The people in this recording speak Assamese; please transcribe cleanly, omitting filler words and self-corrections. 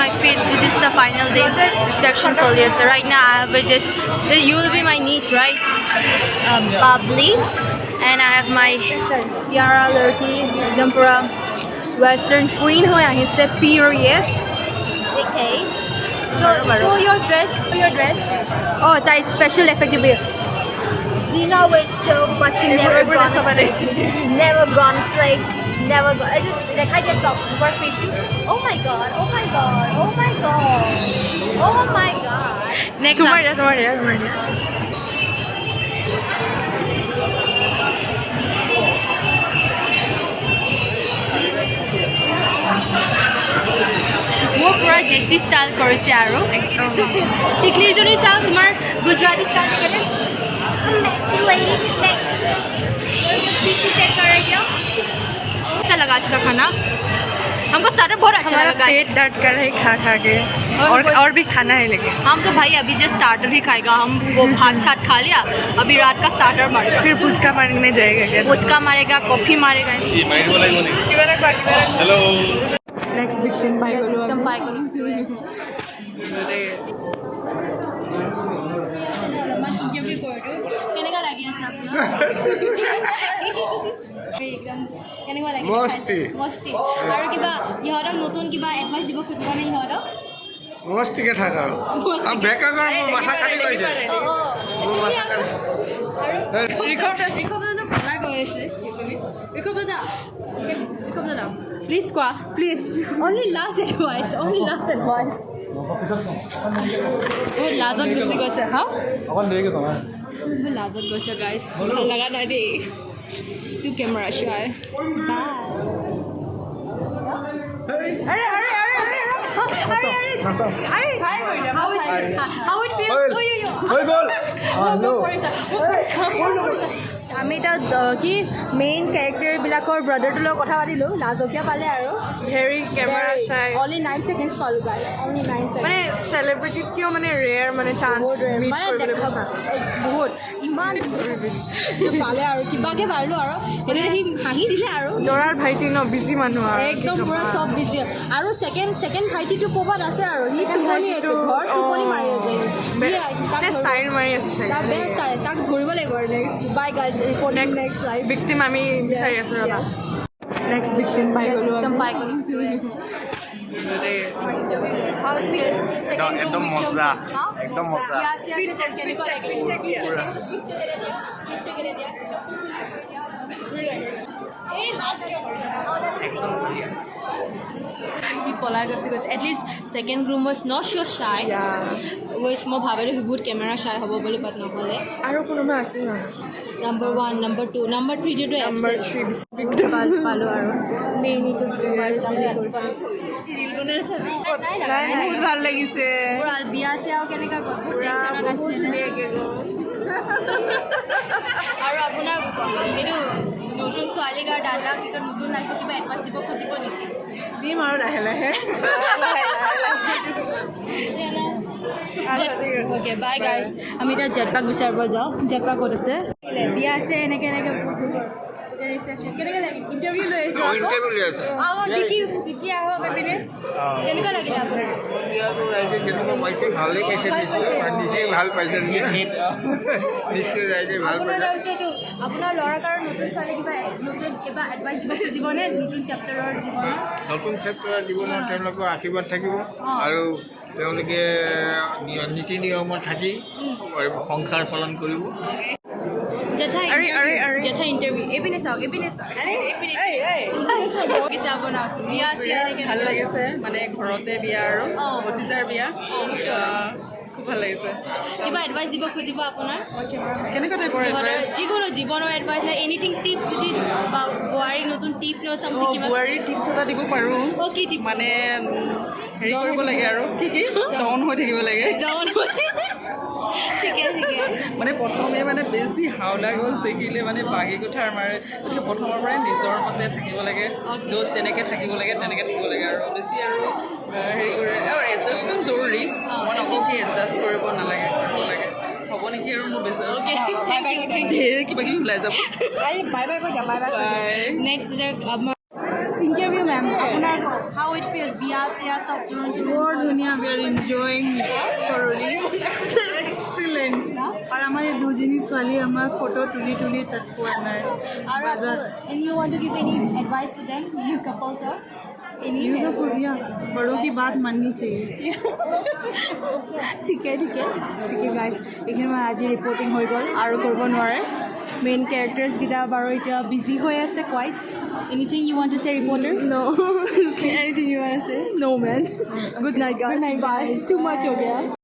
my feet. This is the final day reception solely. So right now I have just you will be my niece, right? Bubbly, and I have my Yara Lurky, Dumpura, Western Queen who is a period. Okay. Show your dress. Oh, that is special effective. Dina was still, but she never gone straight. Never gone straight. Never go. I just like I get the work with you. Oh my god. Next up. মোৰ পুৰা দেশী ষ্টাইল কৰিছে আৰু টিকলিৰ যদি চাওঁ তোমাৰ গুজৰাটী ষ্টাইল কৰে अच्छा लगा आज का खाना हमको स्टार्टर बहुत अच्छा लगा पेट दर्द कर रहा है खा के और भी खाना है लेकिन हम तो भाई अभी जस्ट स्टार्टर ही खाएगा हम वो भात छात खा लिया अभी रात का स्टार्टर मारेगा फिर पुचका मारने जाएगा क्या पुचका मारेगा कॉफी मारेगा हेलो नेक्स्ट विक्टिम पाई কেনেকুৱা লাগি আছে আপোনাৰ একদম কেনেকুৱা লাগি মস্তি আৰু কিবা ইহঁতক নতুন কিবা এডভাইচ দিব খুজিবনে ইহঁতক মস্তিকে থাক আৰু বেকা কৰ মাথা কাটি গৈছে প্লিজ কোৱা প্লিজ অনলি লাষ্ট এডভাইচ বহুত লাজত গুচি গৈছে হা অকণ দেৰিকে কমা লাজত গৈছে গাইজ ভাল লগা নাই দেই তু কেমেৰা চাই আমি এতিয়া কি মেইন কেৰেক্টাৰবিলাকৰ ব্ৰাদাৰটোৰ লগত কথা পাতিলোঁ লাজকীয়া পালে আৰু ভেৰি কেমেৰা চাই অনলি 9 seconds পালোঁ গাইজ অনলি 9 seconds মানে চেলিব্ৰিটিত কিয় মানে ৰেয়াৰ মানে চান্স বহুত ইমান পালে আৰু কিবাকৈ পাৰিলোঁ আৰু সেইটো সি হাঁহি দিলে আৰু দৰাৰ ভাইটি ন বিজি মানুহ আৰু একদম পুৰা টপ বিজি আৰু ছেকেণ্ড ভাইটিটো ক'ৰবাত আছে আৰু সি টোপনি আছে ঘৰত টোপনি মাৰি আছে ষ্টাইল মাৰি আছে তাৰ বেষ্ট ষ্টাইল তাক ধৰিব লাগিব আৰু নেক্সট বাই গাইজ নেক্সট লাইফ ভিক্টিম আমি বিচাৰি আছোঁ ৰ'বা নেক্সট ভিক্টিম পাই গ'লোঁ একদম পাই গ'লোঁ একদম মজা একদম মজা he পলাই গৈছে at least second room was not show' চাই ৱেজ মই ভাবিলোঁ সি বহুত কেমেৰা চাই হ'ব বুলি বাট নহ'লে আৰু কোনোবা আছিল ন নম্বৰ 1 নম্বৰ 2 নম্বৰ 3 যিটো নম্বৰ 3 পালোঁ আৰু মেইন এইটো বহুত ভাল লাগিছে বিয়া চিয়া আৰু কেনেকুৱা গ'ল আৰু আপোনাৰ এইটো নতুন ছোৱালীক আৰু দাদাক নতুন লাইফত কিবা এডভাইচ দিব খুজিব নেকি দিম আৰু লাহে লাহে অ'কে বাই গাইজ আমি এতিয়া জেটপাক বিচাৰিব যাওঁ জেটপাক ক'ত আছে বিয়া আছে এনেকৈ ৰিচেপশ্যন কেনেকৈ লাগিল ইণ্টাৰভিউ লৈ আহিছোঁ আকৌ ডিকি আহক এপিনে কেনেকুৱা লাগিলে আপোনাৰ যেনেকুৱা পাইছে ভালেই পাইছে নিজেই ভাল পাইছে নিশ্চয় ৰাইজে ভাল পাইছে আপোনাৰ ল'ৰাৰ কাৰণে নতুন ছোৱালী কিবা এডভাইচ দিব খুজিবনে নতুন চেপ্টাৰৰ জীৱনত নতুন চেপ্টাৰৰ জীৱনত তেওঁলোকৰ আশীৰ্বাদ থাকিব আৰু তেওঁলোকে নীতি নিয়মত থাকি সংসাৰ পালন কৰিব জেঠা ইণ্টাৰভিউ এইপিনে চাওক আপোনাৰ বিয়া চিয়া ভাল লাগিছে মানে ঘৰতে বিয়া আৰু ভতিজাৰ বিয়া খুব ভাল লাগিছে কিবা এডভাইচ দিব খুজিব আপোনাৰ কেনেকুৱা টাইপৰ যিকোনো জীৱনৰ এডভাইচ এনিথিং টিপ বা বোৱাৰীৰ নতুন টিপ ন চামথিং কিবা বোৱাৰীৰ টিপছ এটা দিব পাৰোঁ কি টিপ মানে হেৰি কৰিব লাগে আৰু কি ডাউন হৈ থাকিব লাগে ঠিকে মানে প্ৰথমে মানে বেছি হাওলা গছ দেখিলে মানে বাঘে কুঠাৰ মাৰে গতিকে প্ৰথমৰ পৰাই নিজৰ মতে থাকিব লাগে য'ত যেনেকৈ থাকিব লাগে তেনেকৈ থাকিব লাগে আৰু বেছি আৰু হেৰি কৰে আৰু এডজাষ্টমেণ্ট জৰুৰী মই নকওঁ কি এডজাষ্ট কৰিব নালাগে হ'ব নেকি আৰু মোৰ বেছি ঢেৰ কিবা কিবি ওলাই যাব নেক্সট ইণ্টাৰভিউ মেম আপোনাৰ কওক how it feels বিয়া চিয়া চব জোৰোণ বৰ ধুনীয়া we are enjoying thoroughly excellent আৰু আমাৰ এই দুজনী ছোৱালী আমাৰ ফটো তুলি তুলি তাত পোৱা নাই আৰু and you want to give any advice to them new couples or any ये तो खुदिया बड़ों की बात माननी चाहिए ঠিক আছে গাইজ এইখিনি মই আজি ৰিপৰ্টিং হৈ গ'ল আৰু কৰিব নোৱাৰে মেইন কেৰেক্টাৰ্ছকেইটা বাৰু এতিয়া বিজি হৈ আছে quite anything you want to say reporter no anything you want to say no man good night guys bye too much হৈ গয়া